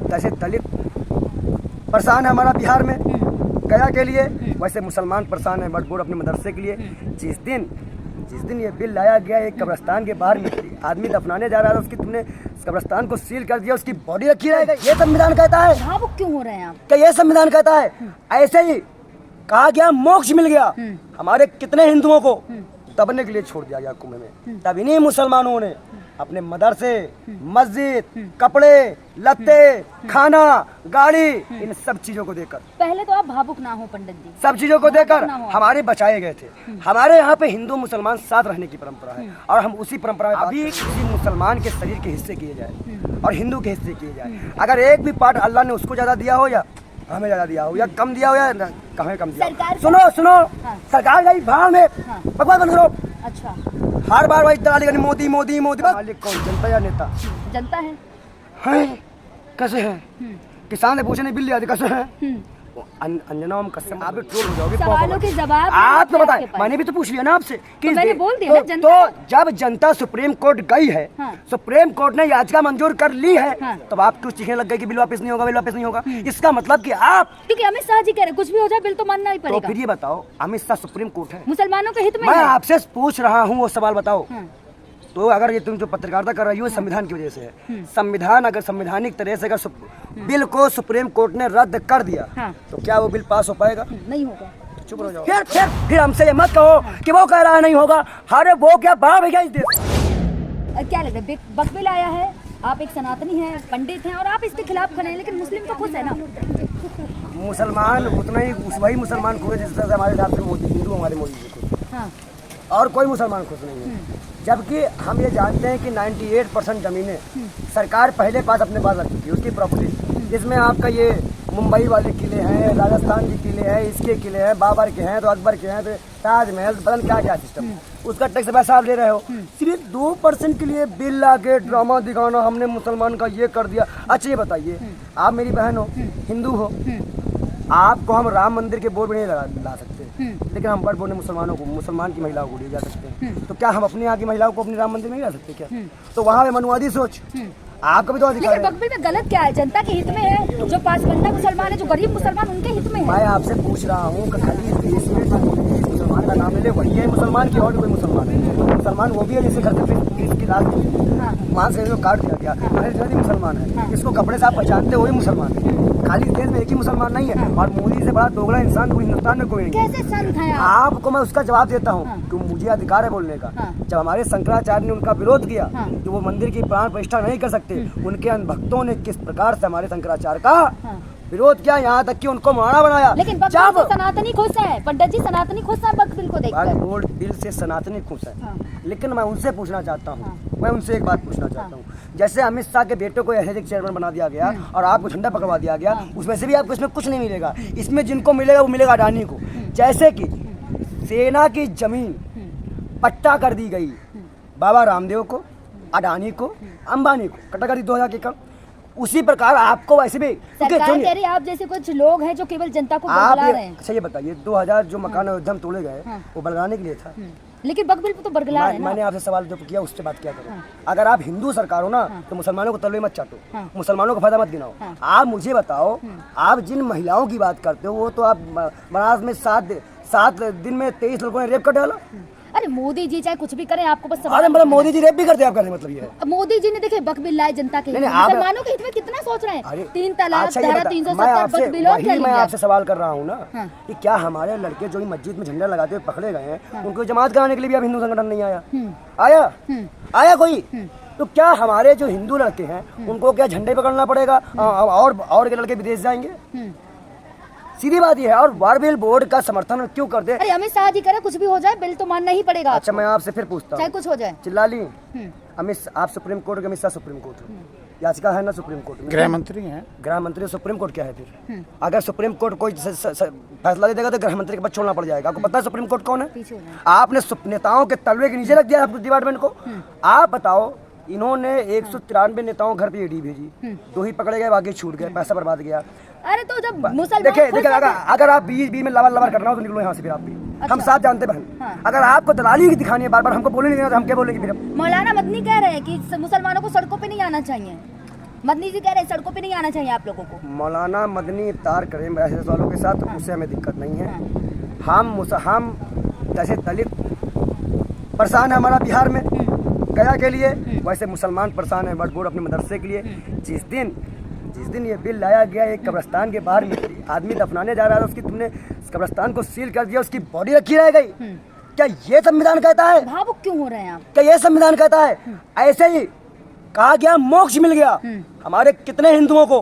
जैसे दलित परेशान है हमारा बिहार में गया के लिए, वैसे मुसलमान परेशान है वक्फ बोर्ड अपने मदरसे के लिए। जिस दिन ये बिल लाया गया, एक कब्रिस्तान के बाहर में आदमी दफनाने जा रहा था, उसकी तुमने कब्रिस्तान को सील कर दिया, उसकी बॉडी रखी रहेगा, ये संविधान कहता है? भावुक क्यों हो रहे हैं आप? क्या ये संविधान कहता है? ऐसे ही कहा गया मोक्ष मिल गया हमारे कितने हिंदुओं को दबने के लिए छोड़ दिया गया कुएं में। तब इन्हीं मुसलमानों ने अपने मदरसे, मस्जिद, कपड़े, लत्ते, खाना, गाड़ी, इन सब चीजों को देकर, पहले तो आप भावुक ना हो पंडित जी, सब चीजों को देकर हमारे बचाए गए थे। हमारे यहाँ पे हिंदू मुसलमान साथ रहने की परंपरा है और हम उसी परंपरा में अभी किसी मुसलमान के शरीर के हिस्से किए जाए और हिंदू के हिस्से किए जाए, अगर एक भी पार्ट अल्लाह ने उसको ज्यादा दिया हो या हमें ज्यादा दिया हो या कम दिया हो या कहीं कम दिया, सुनो सरकार गई भाड़ में, बकवास बंद करो। अच्छा, हर बार वही दलाली करनी, मोदी मोदी मोदी। मालिक कौन? जनता या नेता? जनता है। कैसे है? किसान ने पूछे नहीं, बिल लिया थे, कैसे है? अंजना हम कसम, आप भी ट्रोल हो जाओगे। सवालों के जवाब आप तो बताएं, मैंने भी तो पूछ लिया ना आपसे कि मैंने बोल दिया ना, जनता तो जब जनता सुप्रीम कोर्ट गई है, सुप्रीम कोर्ट ने याचिका मंजूर कर ली है, तब आप क्यों चीखने लग गए कि बिल वापस नहीं होगा, बिल वापस नहीं होगा? इसका मतलब कि आप, क्योंकि अमित शाह जी कह रहे कुछ भी हो जाए बिल तो मानना ही पड़ेगा। तो फिर ये बताओ, अमित शाह सुप्रीम कोर्ट है, मुसलमानों के हित में मैं आपसे पूछ रहा हूँ वो सवाल बताओ। तो अगर ये तुम जो पत्रकारिता कर रही हो संविधान की वजह से है, संविधान अगर संवैधानिक तरह से अगर बिल को सुप्रीम कोर्ट ने रद्द कर दिया तो क्या वो बिल पास हो पाएगा? नहीं होगा। चुप रहो जाओ। फिर हमसे ये मत कहो कि वो कह रहा है नहीं होगा। अरे वो क्या बाप है क्या इस देश? क्या लग रहा है वक्फ बिल आया है, आप एक सनातनी हैं, पंडित हैं और आप इसके खिलाफ खड़े हैं, लेकिन मुस्लिम तो खुश है ना? मुसलमान उतना ही, वही मुसलमान खुश है जिस तरह से हमारे साथ मोदी, हिंदू हमारे मोदी जी खुश, और कोई मुसलमान खुश नहीं है। जबकि हम ये जानते हैं कि 98% जमीनें सरकार पहले पास अपने पास रख चुकी है, उसकी प्रॉपर्टी, जिसमें आपका ये मुंबई वाले किले हैं, राजस्थान के किले हैं, इसके किले हैं, बाबर के हैं तो अकबर के हैं तो ताजमहल, पता क्या क्या सिस्टम, उसका टैक्स पैसा आप ले रहे हो। सिर्फ 2% के लिए बिल ला के ड्रामा दिखाना, हमने मुसलमान का ये कर दिया। अच्छा ये बताइए, आप मेरी बहन हो, हिंदू हो, आपको हम राम मंदिर के बोर्ड में नहीं ला सकते, लेकिन हम वक्फ बोर्ड में मुसलमानों को, मुसलमान की महिलाओं को ले जा सकते हैं। तो क्या हम अपने यहाँ की महिलाओं को अपने राम मंदिर में नहीं ला सकते क्या? तो वहाँ पे मनुवादी सोच, आपका भी तो अधिकार है। वक्फ बिल में गलत क्या है? जनता के हित में है, जो पासबंदा मुसलमान है, जो गरीब मुसलमान, उनके हित में है। मैं आपसे पूछ रहा हूँ कि खाली देश में मुसलमान का नाम ले ले, वही है मुसलमान की, और भी कोई मुसलमान है? मुसलमान वो भी है जिसे घर से इसकी लाश वहाँ से काट दिया गया, मुसलमान है। इसको कपड़े से आप पहचानते, वही मुसलमान है। खाली देश में एक ही मुसलमान नहीं है, और मोदी से बड़ा दोगला इंसान तो हिंदुस्तान में कोई नहीं। कैसे संत है आपको मैं उसका जवाब देता हूँ कि मुझे अधिकार है बोलने का। जब हमारे शंकराचार्य ने उनका विरोध किया कि वो मंदिर की प्राण प्रतिष्ठा नहीं कर सकते, उनके भक्तों ने किस प्रकार से हमारे शंकराचार्य का विरोध किया, यहाँ तक कि उनको मारा बनाया। लेकिन जब सनातनी खुश है, पंडित जी सनातनी खुश है वक्फ बिल को देखकर। वक्फ बोर्ड बिल से सनातनी खुश है, लेकिन मैं उनसे पूछना चाहता हूँ, मैं उनसे एक बात पूछना चाहता हूँ, जैसे अमित शाह के बेटे को ऐहतिक चेयरमैन बना दिया गया और आपको झंडा पकड़वा दिया गया, उसमें से भी आपको इसमें कुछ नहीं मिलेगा। इसमें जिनको मिलेगा वो मिलेगा अडानी को। जैसे कि सेना की जमीन पट्टा कर दी गई बाबा रामदेव को, अडानी को, अंबानी को, कटा कर दी 2000 एकड़। उसी प्रकार आपको वैसे भी सरकार कह रही है, आप जैसे कुछ लोग हैं जो केवल जनता को बरगला रहे हैं। अच्छा ये बताइए, 2000 जो मकान अयोध्या में तोड़े गए वो बरगलाने के लिए था, लेकिन वक्फ बिल तो बरगला है ना। मैंने आपसे सवाल जो किया उससे बात किया करो। अगर आप हिंदू सरकार हो ना तो मुसलमानों को तलवे मत चाटो, मुसलमानों को फायदा मत गिनाओ। आप मुझे बताओ, आप जिन महिलाओं की बात करते हो वो तो आप बनारस में 7 दिन में 23 लड़कों ने रेप कर डाला। अरे मोदी जी चाहे कुछ भी करें, आपको बस अरे मतलब मोदी जी रेप भी करते हैं, आपका मतलब ये है? मोदी जी ने देखिए वक्फ बिल लाए जनता के, मुसलमानों के हित में कितना सोच रहे हैं। 3 तलाक, धारा 370 वक्फ बिल, और क्या मैं आपसे सवाल कर रहा हूँ ना कि क्या हमारे लड़के जो मस्जिद में झंडा लगाते हुए पकड़े गए हैं, उनको जमात कराने के लिए भी अब हिंदू संगठन नहीं आया कोई? तो क्या हमारे जो हिंदू लड़के हैं उनको क्या झंडे पकड़ना पड़ेगा और के लड़के विदेश जाएंगे? सीधी बात ये है। और वक्फ बिल बोर्ड का समर्थन क्यों कर दे? अरे अमित शाह जी करे कुछ भी हो जाए बिल तो मानना ही पड़ेगा। अच्छा मैं आपसे फिर पूछता हूँ, चाहे कुछ हो जाए। चिल्ला ली आप सुप्रीम कोर्ट के, अमित शाह सुप्रीम कोर्ट याचिका है ना सुप्रीम कोर्ट में, गृह मंत्री हैं। गृह मंत्री सुप्रीम कोर्ट क्या है फिर? अगर सुप्रीम कोर्ट कोई फैसला दे देगा तो गृह मंत्री के पद छोड़ना पड़ जाएगा। आपको पता है सुप्रीम कोर्ट कौन है? आपने नेताओं के तलवे के नीचे रख दिया डिपार्टमेंट को। आप बताओ, इन्होंने 193 नेताओं घर पे ईडी भेजी, 2 ही पकड़े गए, बाकी छूट गए, पैसा बर्बाद गया। अरे तो जब मुसलमान देखिए अगर आप बीच में लवर करना हो तो निकलो यहाँ से फिर आप भी। अच्छा। हम साथ जानते बहन, अगर आपको दलाली दिखानी है बार बार, हमको बोले नहीं देना तो हम क्या बोलेंगे फिर? मौलाना मदनी कह रहे हैं कि मुसलमानों को सड़कों पे नहीं आना चाहिए, मदनी जी कह रहे हैं सड़कों पे नहीं आना चाहिए आप लोगों को। मौलाना मदनी इफ्तार करें ऐसे वालों के साथ, उससे हमें दिक्कत नहीं है। हम जैसे दलित परेशान है हमारा बिहार में गया के लिए, वैसे मुसलमान परेशान है बड़बोड़ अपने मदरसे के लिए। जिस दिन ये बिल लाया गया, एक कब्रिस्तान के बाहर आदमी दफनाने जा रहा था, उसकी तुमने कब्रिस्तान को सील कर दिया, उसकी बॉडी रखी रह गई। क्या ये संविधान कहता है? भावुक क्यों हो रहे हैं आप? क्या ये संविधान कहता है? ऐसे ही कहा गया मोक्ष मिल गया, हमारे कितने हिंदुओं को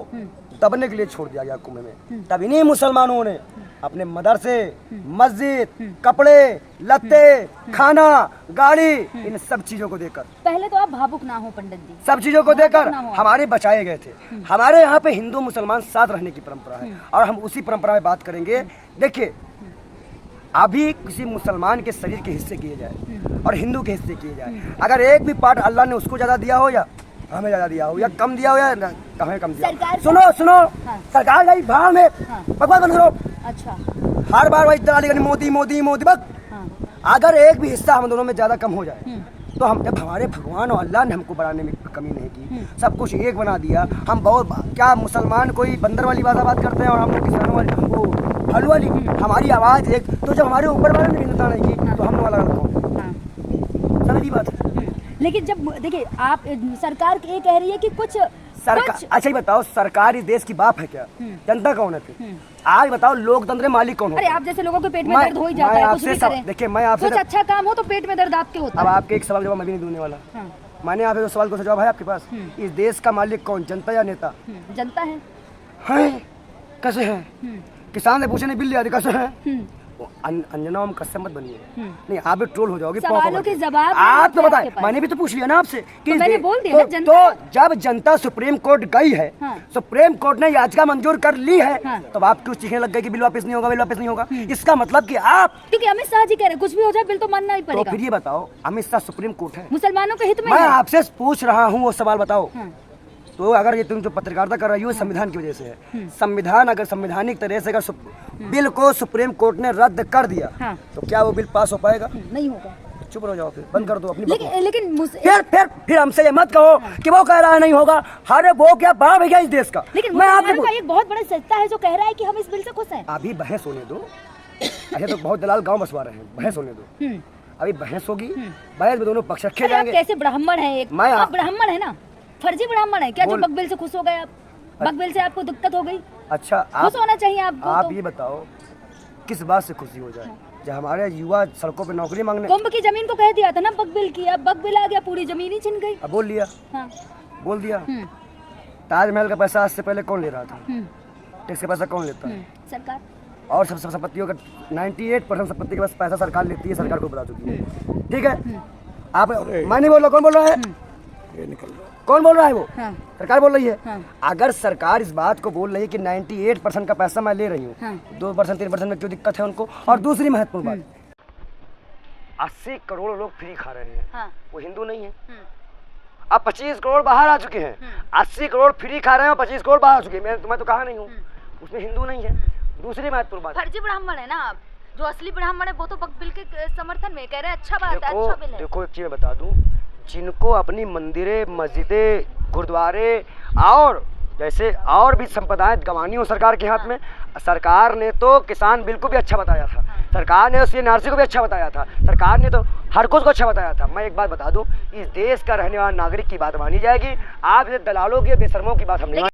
दबने के लिए छोड़ दिया गया कुएं में। तब इन्हीं मुसलमानों ने अपने मदरसे, मस्जिद, कपड़े, लत्ते, खाना, गाड़ी, इन सब चीजों को देकर, पहले तो आप भावुक ना हो पंडित जी, सब चीजों को देकर हमारे बचाए गए थे। हमारे यहाँ पे हिंदू मुसलमान साथ रहने की परंपरा है और हम उसी परंपरा में बात करेंगे। देखिए, अभी किसी मुसलमान के शरीर के हिस्से किए जाए और हिंदू के हिस्से किए जाए, अगर एक भी पार्ट अल्लाह ने उसको ज्यादा दिया हो या हमें ज्यादा दिया हो या कम दिया हो या हमें कम दिया हो, सुनो सरकार गई भाव में बकवास बंद करो। अच्छा, हर बार वही दलाली करनी, मोदी मोदी मोदी बक। अगर एक भी हिस्सा हम दोनों में ज्यादा कम हो जाए तो हम, जब हमारे भगवान और अल्लाह ने हमको बढ़ाने में कमी नहीं की, सब कुछ एक बना दिया। हम बहुत, क्या मुसलमान कोई बंदर वाली भाषा बात करते हैं और हम लोग किसानों वाली, वो फल वाली, हमारी आवाज एक। तो जब हमारे ऊपर वाले ने भिन्नता नहीं की तो हम लोग अलग अलग, समझी बात है। लेकिन जब देखिए आप, सरकार ये कह रही है कि कुछ सरकार, अच्छा ही बताओ, सरकार इस देश की बाप है क्या? जनता कौन है फिर? आज बताओ, लोकतंत्र मालिक कौन अरे होता है? आप जैसे लोगों के पेट में दर्द हो ही जाता है, कुछ भी करें। देखिए, मैं आपसे कुछ अच्छा काम हो तो पेट में दर्द आपके होता अब है। आपके एक सवाल जवाब मैं भी नहीं दूंने वाला। मैंने आपसे सवाल को जवाब है आपके पास। इस देश का मालिक कौन, जनता या नेता? जनता है। कैसे है? किसान से पूछे नहीं, बिल्ली आदि कैसे है? अंजना हम कस्से मत बनिए, नहीं आप भी ट्रोल हो जाओगे। सवालों के जवाब आप तो बताए, मैंने भी तो पूछ लिया ना आपसे कि मैंने बोल दिया ना, जनता तो जब जनता सुप्रीम कोर्ट गई है, सुप्रीम कोर्ट ने याचिका मंजूर कर ली है, तो आप क्यों चीखने लग गए कि बिल वापस नहीं होगा, बिल वापस नहीं होगा? इसका मतलब कि आप, क्योंकि अमित शाह जी कह रहे हैं कुछ भी हो जाए बिल तो मानना ही पड़ेगा। तो फिर ये बताओ, अमित शाह सुप्रीम कोर्ट है, मुसलमानों के हित में मैं है। आपसे पूछ रहा हूँ वो सवाल बताओ। तो अगर ये तुम जो पत्रकारिता कर रही हो संविधान की वजह से है, संविधान अगर संवैधानिक तरह से अगर बिल को सुप्रीम कोर्ट ने रद्द कर दिया, तो क्या वो बिल पास हो पाएगा? नहीं होगा। चुप रहो, जाओ फिर, बंद कर दो अपनी लेकिन फिर हमसे ये मत कहो कि वो कह रहा है नहीं होगा। अरे वो क्या बाप है क्या इस देश का? लेकिन मैं आपको का एक बहुत बड़ा सत्ता है जो कह रहा है कि हम इस बिल से खुश हैं। अभी बहस होने दो। ऐसे तो बहुत दलाल गाँव बसवा रहे हैं, बहस होने दो। अभी बहस होगी, बहस में दोनों पक्ष रखे जाएंगे। कैसे ब्राह्मण है, एक आप ब्राह्मण है ना, फर्जी ब्राह्मण है क्या जो बक बिल से खुश हो गए? आप बक बिल से आपको दिक्कत हो गई? अच्छा, खुश होना चाहिए आपको। आप ये बताओ किस बात से खुशी हो जाए जब हमारे युवा सड़कों पे नौकरी मांगने? कुंभ की जमीन को कह दिया था ना बक बिल की, अब बक बिल आ गया, पूरी जमीन ही छिन गई। अब बोल लिया, बोल दिया। ताजमहल का पैसा आज से पहले कौन ले रहा था? टैक्स का पैसा कौन लेता है? सरकार। और सब संपत्तियों का 98% संपत्ति का पैसा सरकार लेती है, सरकार को बता चुकी है। ठीक है, आप मैं नहीं बोल रहा, कौन बोल रहा है? ये निकल रहा, कौन बोल रहा है? वो सरकार बोल रही है। अगर सरकार इस बात को बोल रही है कि 98% का पैसा मैं ले रही हूँ, 2% 3% में क्यों दिक्कत है उनको? और दूसरी महत्वपूर्ण बात, 80 करोड़ लोग फ्री खा रहे हैं, वो हिंदू नहीं है। अब 25 करोड़ बाहर आ चुके हैं, 80 करोड़ फ्री खा रहे हैं और 25 करोड़ बाहर आ चुके हैं। मैं तो कहा नहीं हूँ, उसमें हिंदू नहीं है। दूसरी महत्वपूर्ण बात, फर्जी ब्राह्मण है ना आप, जो असली ब्राह्मण है वो तो बक बिल के समर्थन में कह रहे हैं अच्छा बात है, अच्छा बिल है। देखो एक चीज बता दूं, जिनको अपनी मंदिरें, मस्जिदें, गुरुद्वारे और जैसे और भी संपदाएं गंवानी हो सरकार के हाथ में, सरकार ने तो किसान बिल को भी अच्छा बताया था, सरकार ने उसकी एनआरसी को भी अच्छा बताया था, सरकार ने तो हर कुछ को अच्छा बताया था। मैं एक बात बता दूं, इस देश का रहने वाला नागरिक की बात मानी जाएगी, आप दलालों के बेशर्मों की बात हम नहीं